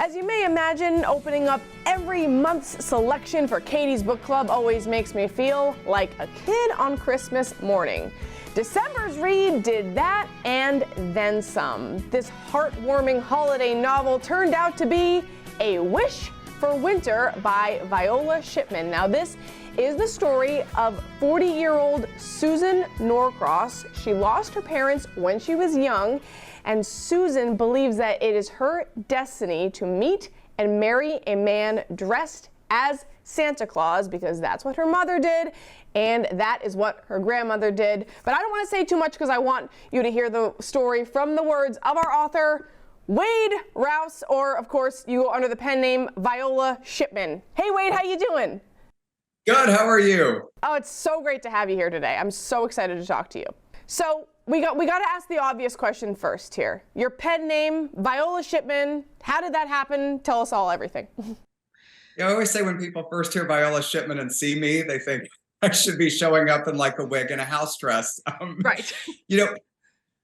As you may imagine, opening up every month's selection for Katie's Book Club always makes me feel like a kid on Christmas morning. December's read did that and then some. This heartwarming holiday novel turned out to be A Wish for Winter by Viola Shipman. Now this is the story of 40-year-old Susan Norcross. She lost her parents when she was young, and Susan believes that it is her destiny to meet and marry a man dressed as Santa Claus, because that's what her mother did, and that is what her grandmother did. But I don't want to say too much because I want you to hear the story from the words of our author, Wade Rouse, or of course you go under the pen name Viola Shipman. Hey Wade, how you doing? Good, how are you? Oh, it's so great to have you here today. I'm so excited to talk to you. So we got to ask the obvious question first here. Your pen name, Viola Shipman, how did that happen? Tell us all everything. Yeah, I always say when people first hear Viola Shipman and see me, they think I should be showing up in like a wig and a house dress. Right. You know,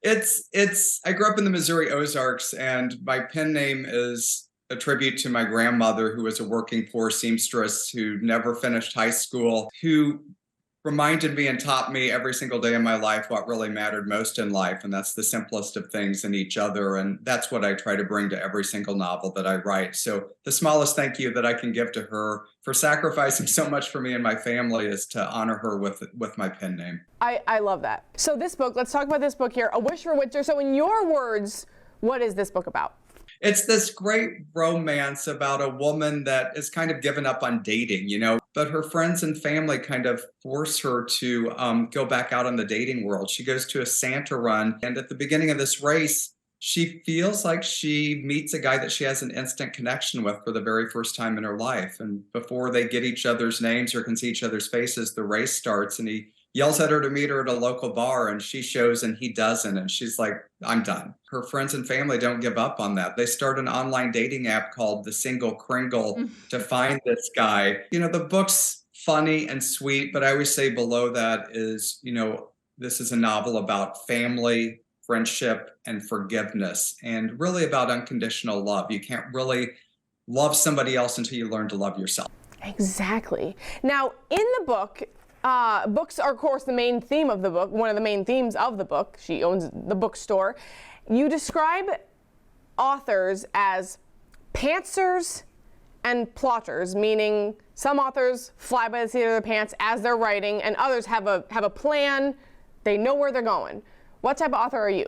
I grew up in the Missouri Ozarks, and my pen name is a tribute to my grandmother, who was a working poor seamstress who never finished high school, who reminded me and taught me every single day of my life what really mattered most in life, and that's the simplest of things in each other. And that's what I try to bring to every single novel that I write. So the smallest thank you that I can give to her for sacrificing so much for me and my family is to honor her with my pen name. I love that. So this book, let's talk about this book here, A Wish for Winter. So in your words, what is this book about? It's this great romance about a woman that is kind of given up on dating, but her friends and family kind of force her to go back out in the dating world. She goes to a Santa run, and at the beginning of this race, she feels like she meets a guy that she has an instant connection with for the very first time in her life. And before they get each other's names or can see each other's faces, the race starts, and he yells at her to meet her at a local bar, and she shows and he doesn't. And she's like, I'm done. Her friends and family don't give up on that. They start an online dating app called The Single Kringle to find this guy. The book's funny and sweet, but I always say below that is, this is a novel about family, friendship, and forgiveness, and really about unconditional love. You can't really love somebody else until you learn to love yourself. Exactly. Now, in the book, books are, of course, the main theme of the book, one of the main themes of the book. She owns the bookstore. You describe authors as pantsers and plotters, meaning some authors fly by the seat of their pants as they're writing, and others have a plan. They know where they're going. What type of author are you?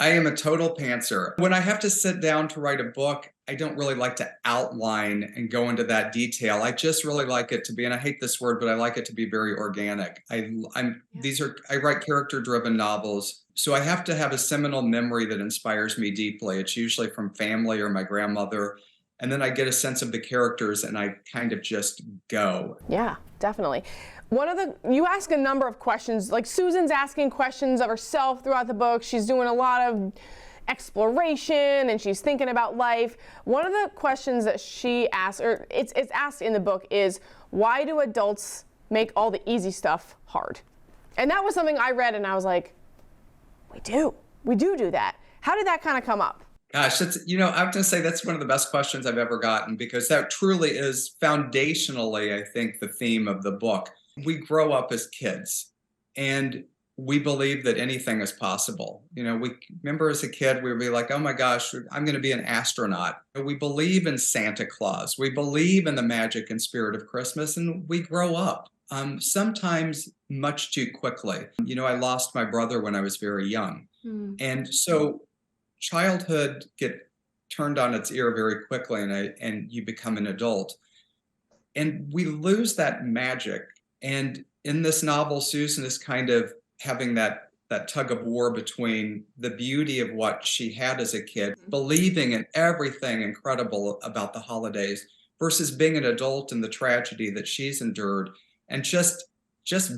I am a total pantser. When I have to sit down to write a book, I don't really like to outline and go into that detail. I just really like it to be, and I hate this word, but I like it to be very organic. I write character-driven novels, so I have to have a seminal memory that inspires me deeply. It's usually from family or my grandmother, and then I get a sense of the characters and I kind of just go. Yeah, definitely. You ask a number of questions, like Susan's asking questions of herself throughout the book. She's doing a lot of exploration and she's thinking about life. One of the questions that she asks, or it's asked in the book, is why do adults make all the easy stuff hard? And that was something I read and I was like, we do that. How did that kind of come up? Gosh, I have to say that's one of the best questions I've ever gotten, because that truly is foundationally, I think, the theme of the book. We grow up as kids and we believe that anything is possible. We remember as a kid, we would be like, oh my gosh, I'm going to be an astronaut. We believe in Santa Claus. We believe in the magic and spirit of Christmas, and we grow up, sometimes much too quickly. I lost my brother when I was very young. And so childhood get turned on its ear very quickly, and you become an adult. And we lose that magic. And in this novel, Susan is kind of having that tug of war between the beauty of what she had as a kid, believing in everything incredible about the holidays, versus being an adult and the tragedy that she's endured. And just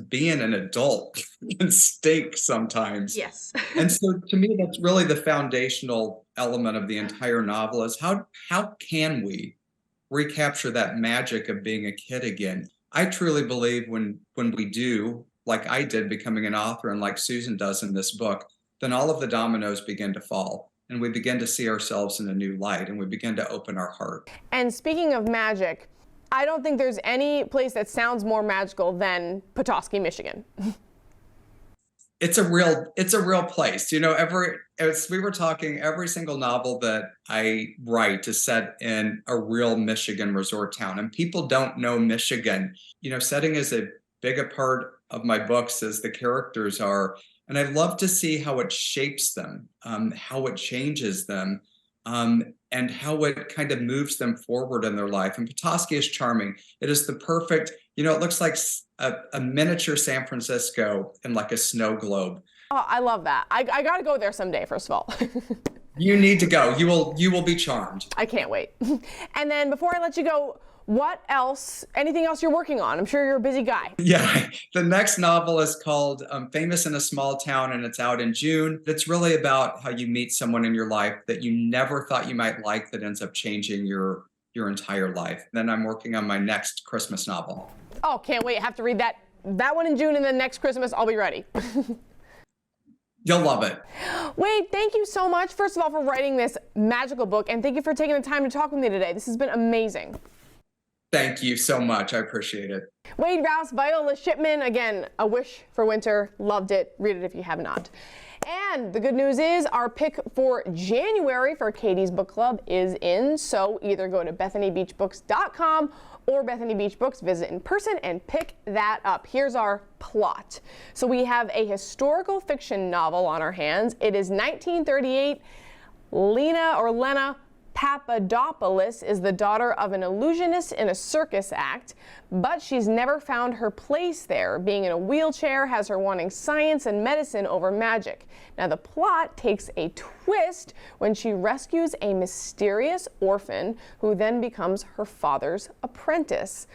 being an adult can stink sometimes. Yes. And so to me, that's really the foundational element of the entire novel, is how can we recapture that magic of being a kid again? I truly believe when we do, like I did becoming an author and like Susan does in this book, then all of the dominoes begin to fall. and we begin to see ourselves in a new light, and we begin to open our heart. And speaking of magic, I don't think there's any place that sounds more magical than Petoskey, Michigan. It's a real place. You know, as we were talking, every single novel that I write is set in a real Michigan resort town, and people don't know Michigan. You know, setting is a big a part of my books as the characters are, and I love to see how it shapes them, how it changes them, and how it kind of moves them forward in their life. And Petoskey is charming. It is the perfect, you know, it looks like a miniature San Francisco in like a snow globe. Oh, I love that. I got to go there someday, first of all. You need to go. You will be charmed. I can't wait. And then before I let you go, what else, anything else you're working on? I'm sure you're a busy guy. Yeah, the next novel is called Famous in a Small Town, and it's out in June. It's really about how you meet someone in your life that you never thought you might like that ends up changing your entire life. Then I'm working on my next Christmas novel. Oh, can't wait. I have to read that one in June, and then next Christmas I'll be ready. You'll love it. Wade, thank you so much, first of all, for writing this magical book, and thank you for taking the time to talk with me today. This has been amazing. Thank you so much. I appreciate it. Wade Rouse, Viola Shipman, again, A Wish for Winter. Loved it. Read it if you have not. And the good news is our pick for January for Katie's Book Club is in, so either go to BethanyBeachBooks.com or Bethany Beach Books, visit in person and pick that up. Here's our plot. So we have a historical fiction novel on our hands. It is 1938. Lena Papadopoulos is the daughter of an illusionist in a circus act, but she's never found her place there. Being in a wheelchair has her wanting science and medicine over magic. Now the plot takes a twist when she rescues a mysterious orphan who then becomes her father's apprentice.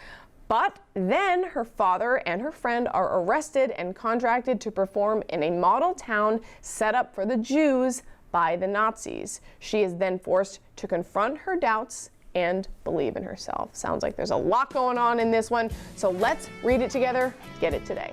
But then her father and her friend are arrested and contracted to perform in a model town set up for the Jews by the Nazis. She is then forced to confront her doubts and believe in herself. Sounds like there's a lot going on in this one, so let's read it together. Get it today.